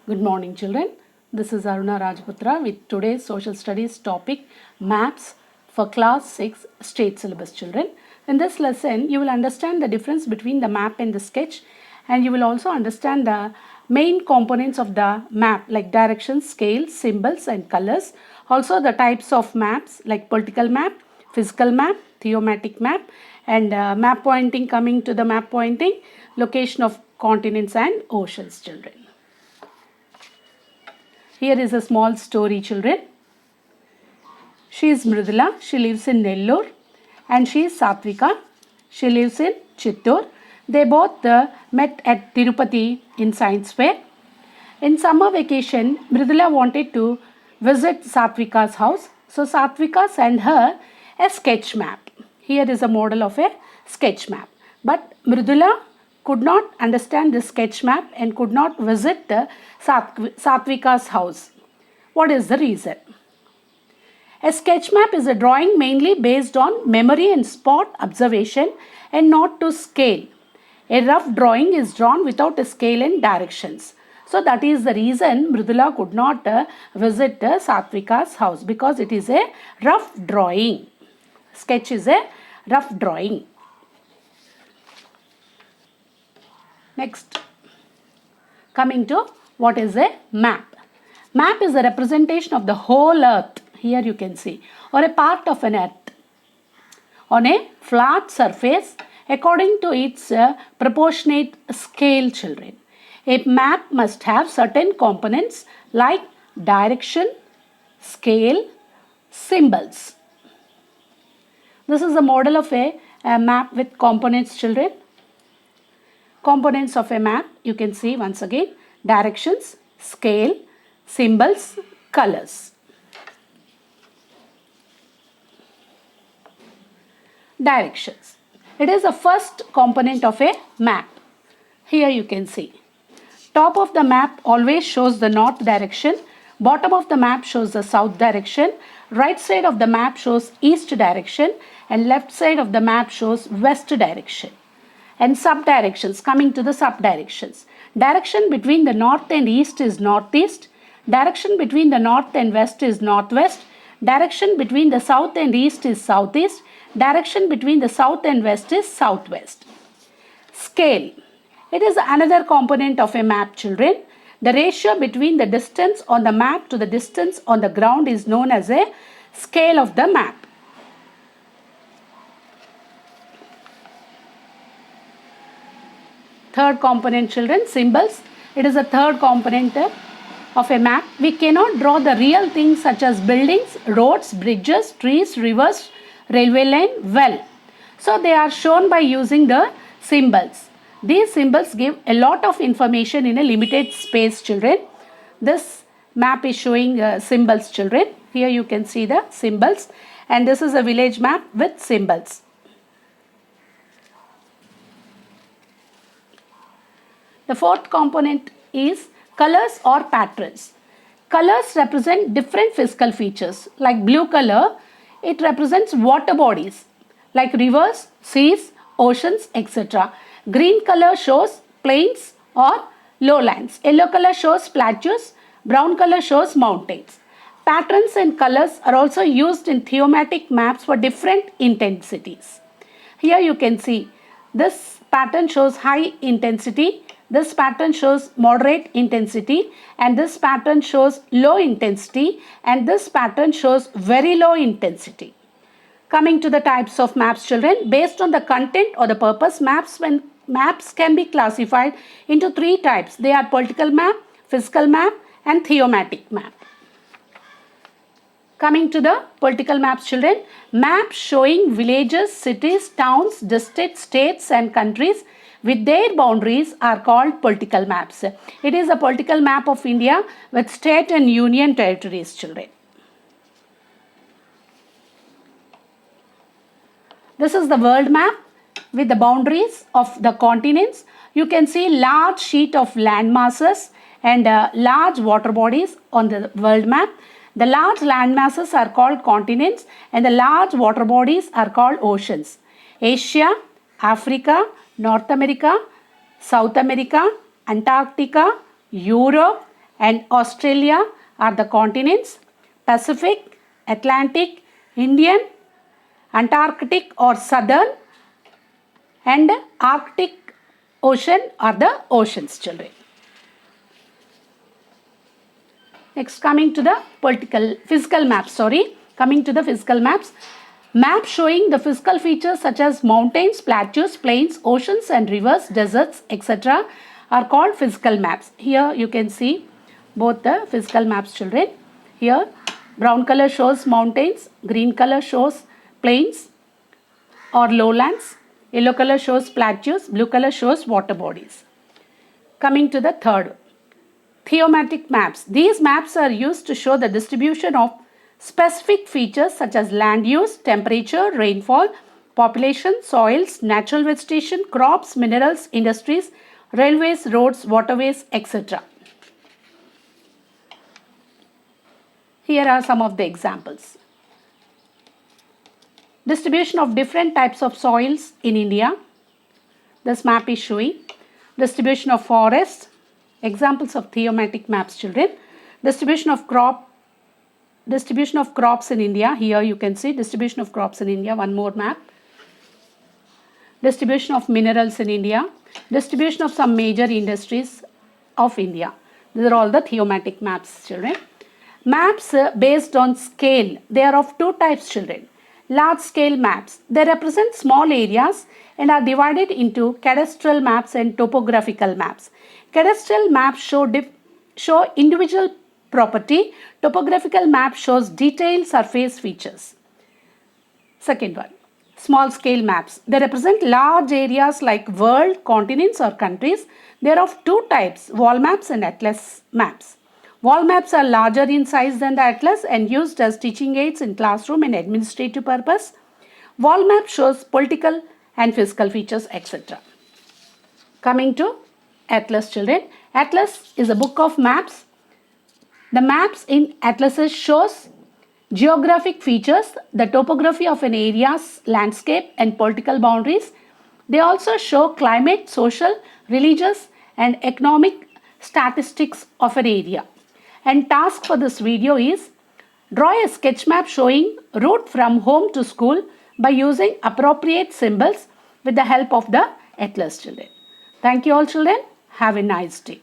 Good morning, children. This is Aruna Rajputra with today's social studies topic Maps for class 6 state syllabus children. In this lesson, you will understand the difference between the map and the sketch, and you will also understand the main components of the map like directions, scale, symbols and colors. Also the types of maps like political map, physical map, thematic map, and map pointing. Coming to the map pointing, location of continents and oceans children. Here is a small story, children. She is Mridula. She lives in Nellore. And she is Satvika. She lives in Chittor. They both met at Tirupati in Science Fair. In summer vacation, Mridula wanted to visit Satvika's house. So Satvika sent her a sketch map. Here is a model of a sketch map. But Mridula could not understand this sketch map and could not visit Satvika's house. What is the reason? A sketch map is a drawing mainly based on memory and spot observation and not to scale. A rough drawing is drawn without a scale and directions. So that is the reason Mridula could not visit Satvika's house, because it is a rough drawing. Sketch is a rough drawing. Next, coming to what is a map. Map is a representation of the whole earth. Here you can see, or a part of an earth on a flat surface according to its proportionate scale, children. A map must have certain components like direction, scale, symbols. This is a model of a map with components, children. Components of a map, you can see once again: directions, scale, symbols, colors. Directions. It is the first component of a map. Here you can see. Top of the map always shows the north direction. Bottom of the map shows the south direction. Right side of the map shows east direction. And left side of the map shows west direction. And sub-directions, coming to the sub-directions. Direction between the north and east is northeast. Direction between the north and west is northwest. Direction between the south and east is southeast. Direction between the south and west is southwest. Scale. It is another component of a map, children. The ratio between the distance on the map to the distance on the ground is known as a scale of the map. Third component, children, symbols. It is a third component of a map. We cannot draw the real things such as buildings, roads, bridges, trees, rivers, railway line well. So they are shown by using the symbols. These symbols give a lot of information in a limited space, children. This map is showing symbols, children. Here you can see the symbols, and this is a village map with symbols. The fourth component is colors or patterns. Colors represent different physical features. Like blue color, it represents water bodies like rivers, seas, oceans, etc. Green color shows plains or lowlands. Yellow color shows plateaus. Brown color shows mountains. Patterns and colors are also used in thematic maps for different intensities. Here you can see this pattern shows high intensity. This pattern shows moderate intensity, and this pattern shows low intensity, and this pattern shows very low intensity. Coming to the types of maps, children, based on the content or the purpose, maps can be classified into three types. They are political map, physical map, and thematic map. Coming to the political maps, children, maps showing villages, cities, towns, districts, states, and countries with their boundaries are called political maps. It is a political map of India with state and union territories, children. This is the world map with the boundaries of the continents. You can see large sheet of land masses and large water bodies on the world map. The large land masses are called continents and the large water bodies are called oceans. Asia, Africa, North America, South America, Antarctica, Europe, and Australia are the continents. Pacific, Atlantic, Indian, Antarctic or Southern, and Arctic Ocean are the oceans, children. Next, coming to the physical maps. Coming to the physical maps. Maps showing the physical features such as mountains, plateaus, plains, oceans and rivers, deserts, etc. are called physical maps. Here you can see both the physical maps, children. Here brown color shows mountains, green color shows plains or lowlands, yellow color shows plateaus, blue color shows water bodies. Coming to the third, thematic maps. These maps are used to show the distribution of specific features such as land use, temperature, rainfall, population, soils, natural vegetation, crops, minerals, industries, railways, roads, waterways, etc. Here are some of the examples. Distribution of different types of soils in India. This map is showing distribution of forests. Examples of thematic maps, children. Distribution of crops in India. Here you can see distribution of crops in India. One more map. Distribution of minerals in India. Distribution of some major industries of India. These are all the thematic maps, children. Maps based on scale. They are of two types, children. Large scale maps. They represent small areas and are divided into cadastral maps and topographical maps. Cadastral maps show individual property. Topographical map shows detailed surface features. Second one, small scale maps. They represent large areas like world, continents or countries. They are of two types, wall maps and atlas maps. Wall maps are larger in size than the atlas and used as teaching aids in classroom and administrative purpose. Wall map shows political and physical features, etc. Coming to atlas, children. Atlas is a book of maps. The maps in atlases shows geographic features, the topography of an area's landscape and political boundaries. They also show climate, social, religious and economic statistics of an area. And task for this video is draw a sketch map showing route from home to school by using appropriate symbols with the help of the atlas, children. Thank you all, children. Have a nice day.